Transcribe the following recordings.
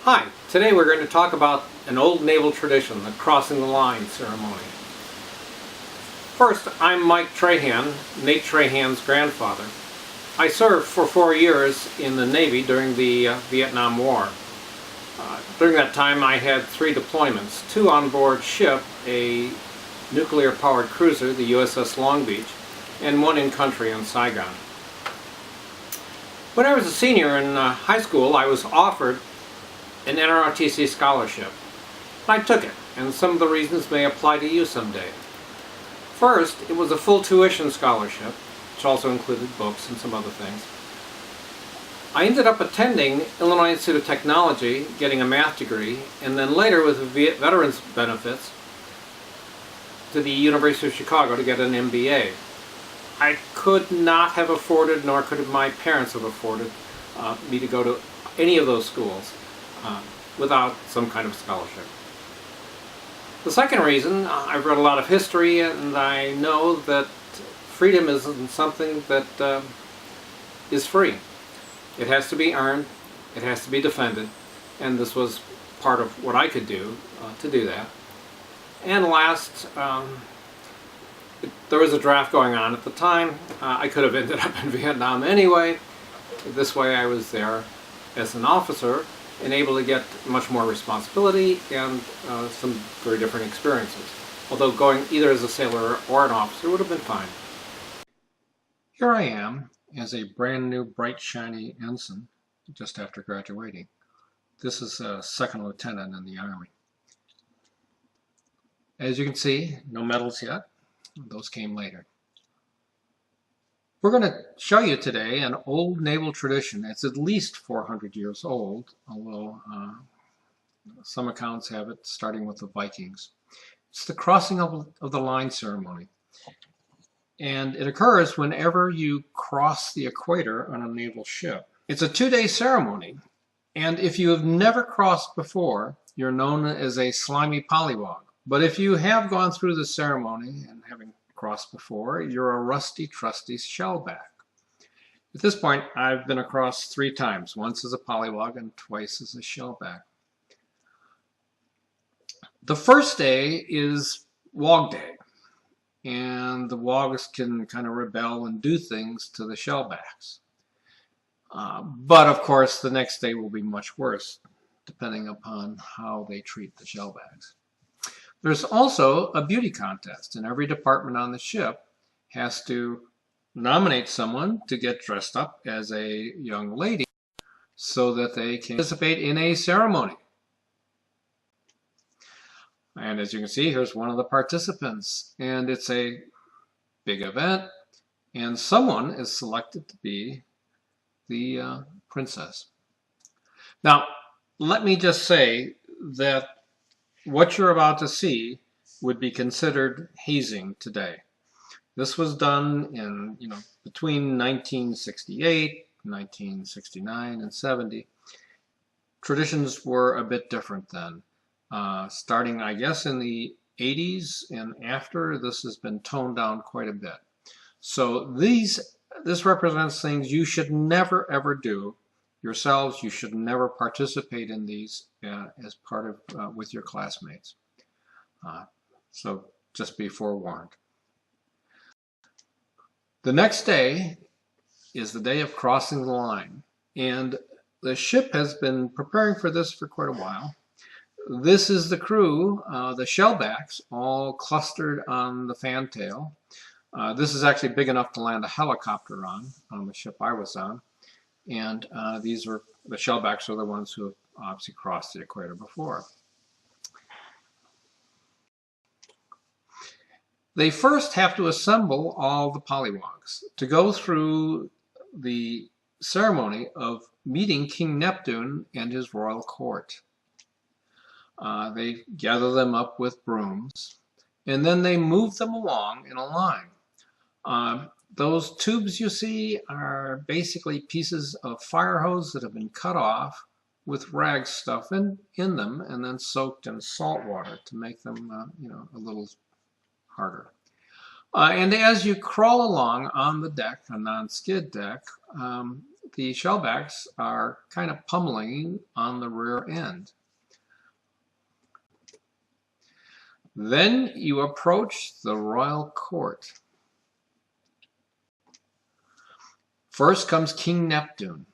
Hi, today we're going to talk about an old naval tradition, the crossing the line ceremony. First, I'm Mike Trahan, Nate Trahan's grandfather. I served for 4 years in the Navy during the Vietnam War. During that time I had 3 deployments, 2 on board ship, a nuclear-powered cruiser, the USS Long Beach, and 1 in country in Saigon. When I was a senior in high school, I was offered an NROTC scholarship. I took it, and some of the reasons may apply to you someday. First, it was a full tuition scholarship, which also included books and some other things. I ended up attending Illinois Institute of Technology, getting a math degree, and then later with veterans benefits to the University of Chicago to get an MBA. I could not have afforded, nor could my parents have afforded, me to go to any of those schools without some kind of scholarship. The second reason, I've read a lot of history and I know that freedom isn't something that is free. It has to be earned, it has to be defended, and this was part of what I could do to do that. And last, there was a draft going on at the time. I could have ended up in Vietnam anyway. This way I was there as an officer and able to get much more responsibility and some very different experiences. Although going either as a sailor or an officer would have been fine. Here I am as a brand new bright shiny ensign just after graduating. This is a second lieutenant in the Army. As you can see, no medals yet. Those came later. We're going to show you today an old naval tradition. It's at least 400 years old, although some accounts have it starting with the Vikings. It's the crossing of the line ceremony. And it occurs whenever you cross the equator on a naval ship. It's a 2-day ceremony. And if you have never crossed before, you're known as a slimy pollywog. But if you have gone through the ceremony and having crossed before, you're a rusty, trusty shellback. At this point, I've been across 3 times, once as a pollywog and twice as a shellback. The first day is Wog Day, and the wogs can kind of rebel and do things to the shellbacks. But of course, the next day will be much worse, depending upon how they treat the shellbacks. There's also a beauty contest, and every department on the ship has to nominate someone to get dressed up as a young lady so that they can participate in a ceremony. And as you can see, here's one of the participants, and it's a big event, and someone is selected to be the princess. Now, let me just say that what you're about to see would be considered hazing today. This was done in, between 1968, 1969, and 70. Traditions were a bit different then. Starting, I guess, in the 80s and after, this has been toned down quite a bit. So this represents things you should never ever do yourselves. You should never participate in these as part of with your classmates. So just be forewarned. The next day is the day of crossing the line, and the ship has been preparing for this for quite a while. This is the crew, the shellbacks, all clustered on the fantail. This is actually big enough to land a helicopter on the ship I was on. And these were the shellbacks are the ones who have obviously crossed the equator before. They first have to assemble all the polywogs to go through the ceremony of meeting King Neptune and his royal court. They gather them up with brooms, and then they move them along in a line. Those tubes you see are basically pieces of fire hose that have been cut off with rag stuff in them and then soaked in salt water to make them a little harder. And as you crawl along on the deck, a non-skid deck, the shellbacks are kind of pummeling on the rear end. Then you approach the royal court. First comes King Neptune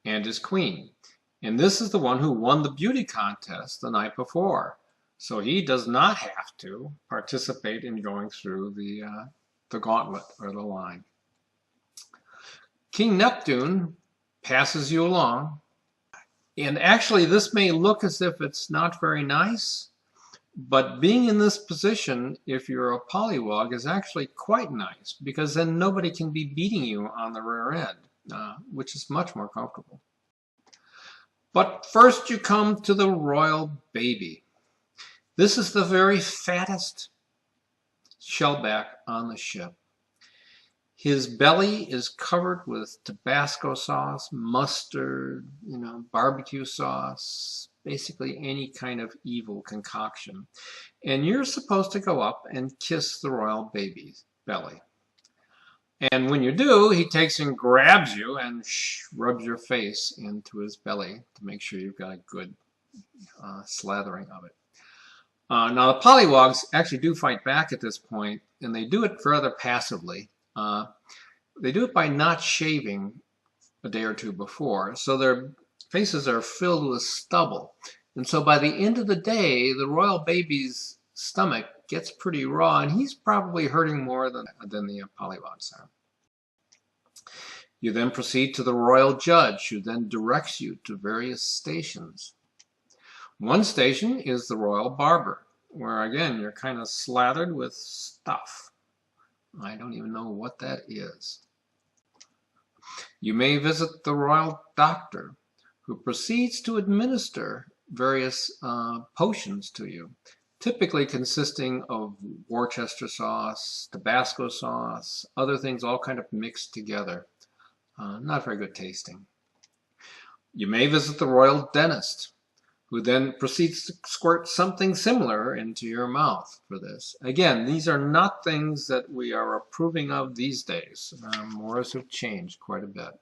and his queen. And this is the one who won the beauty contest the night before. So he does not have to participate in going through the gauntlet or the line. King Neptune passes you along. And actually, this may look as if it's not very nice, but being in this position, if you're a pollywog, is actually quite nice, because then nobody can be beating you on the rear end, which is much more comfortable. But first you come to the royal baby. This is the very fattest shellback on the ship. His belly is covered with Tabasco sauce, mustard, barbecue sauce, basically any kind of evil concoction. And you're supposed to go up and kiss the royal baby's belly. And when you do, he takes and grabs you and rubs your face into his belly to make sure you've got a good slathering of it. Now, the pollywogs actually do fight back at this point, and they do it rather passively. They do it by not shaving a day or two before, so their faces are filled with stubble. And so by the end of the day, the royal baby's stomach gets pretty raw, and he's probably hurting more than the pollywogs are. You then proceed to the royal judge, who then directs you to various stations. One station is the royal barber, where again you're kind of slathered with stuff. I don't even know what that is. You may visit the royal doctor, who proceeds to administer various potions to you, typically consisting of Worcester sauce, Tabasco sauce, other things all kind of mixed together. Not very good tasting. You may visit the royal dentist, who then proceeds to squirt something similar into your mouth for this. Again, these are not things that we are approving of these days. Wars have changed quite a bit.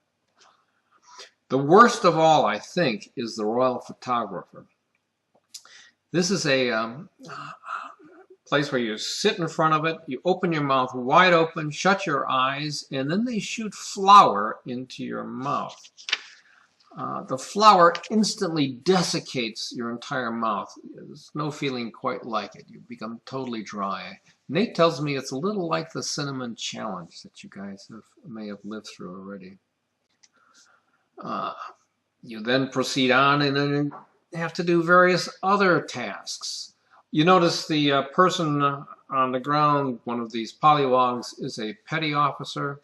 The worst of all, I think, is the royal photographer. This is a place where you sit in front of it, you open your mouth wide open, shut your eyes, and then they shoot flour into your mouth. The flour instantly desiccates your entire mouth. There's no feeling quite like it. You become totally dry. Nate tells me it's a little like the cinnamon challenge that you guys may have lived through already. You then proceed on and then have to do various other tasks. You notice the person on the ground, one of these pollywogs, is a petty officer.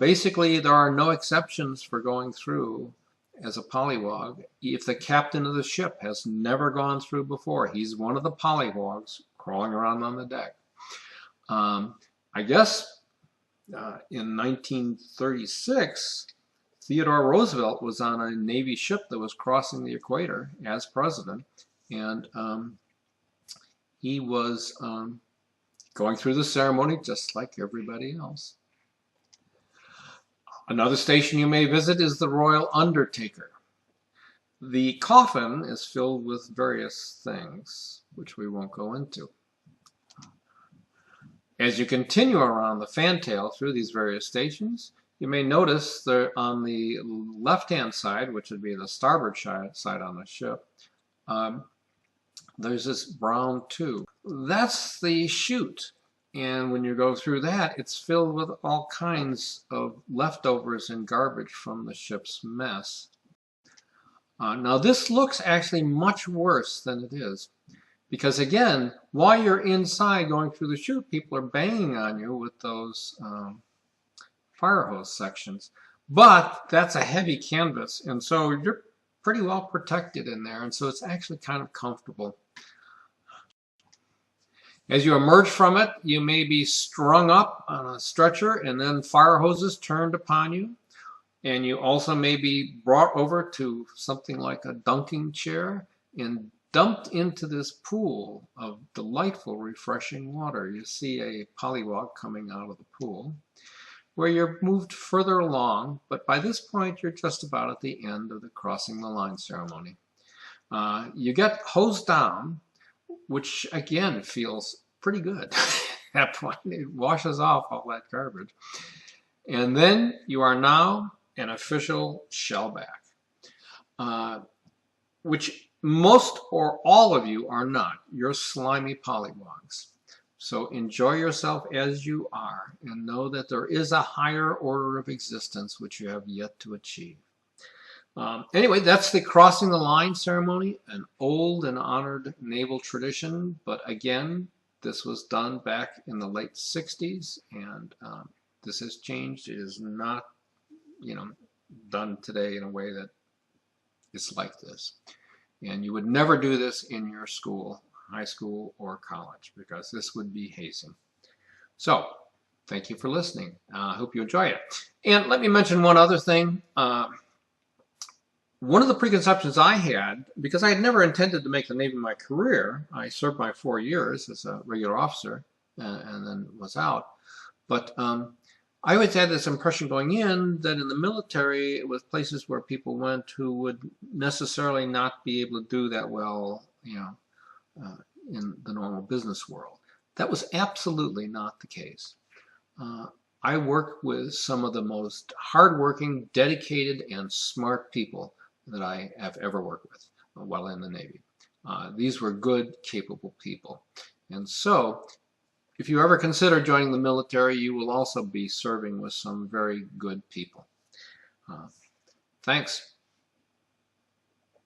Basically, there are no exceptions for going through as a pollywog. If the captain of the ship has never gone through before, he's one of the pollywogs crawling around on the deck. I guess in 1936, Theodore Roosevelt was on a Navy ship that was crossing the equator as president, and he was going through the ceremony just like everybody else. Another station you may visit is the Royal Undertaker. The coffin is filled with various things, which we won't go into. As you continue around the fantail through these various stations, you may notice that on the left-hand side, which would be the starboard side on the ship, there's this brown tube. That's the chute. And when you go through that, it's filled with all kinds of leftovers and garbage from the ship's mess. Now this looks actually much worse than it is. Because again, while you're inside going through the chute, people are banging on you with those fire hose sections. But that's a heavy canvas, and so you're pretty well protected in there, and so it's actually kind of comfortable. As you emerge from it, you may be strung up on a stretcher and then fire hoses turned upon you. And you also may be brought over to something like a dunking chair and dumped into this pool of delightful, refreshing water. You see a pollywog coming out of the pool. where you're moved further along, but by this point you're just about at the end of the crossing the line ceremony. You get hosed down, which again feels pretty good. At that point, it washes off all that garbage. And then you are now an official shellback, which most or all of you are not. You're slimy pollywogs. So enjoy yourself as you are, and know that there is a higher order of existence which you have yet to achieve. Anyway, that's the crossing the line ceremony, an old and honored naval tradition, but again, this was done back in the late 60s, and this has changed. It is not, done today in a way that is like this. And you would never do this in your school, high school or college, because this would be hazing. So, thank you for listening. I hope you enjoy it. And let me mention one other thing. One of the preconceptions I had, because I had never intended to make the Navy my career, I served my 4 years as a regular officer and then was out. But I always had this impression going in that in the military it was places where people went who would necessarily not be able to do that well, in the normal business world. That was absolutely not the case. I worked with some of the most hardworking, dedicated, and smart people that I have ever worked with while in the Navy. These were good, capable people. And so, if you ever consider joining the military, you will also be serving with some very good people. Thanks.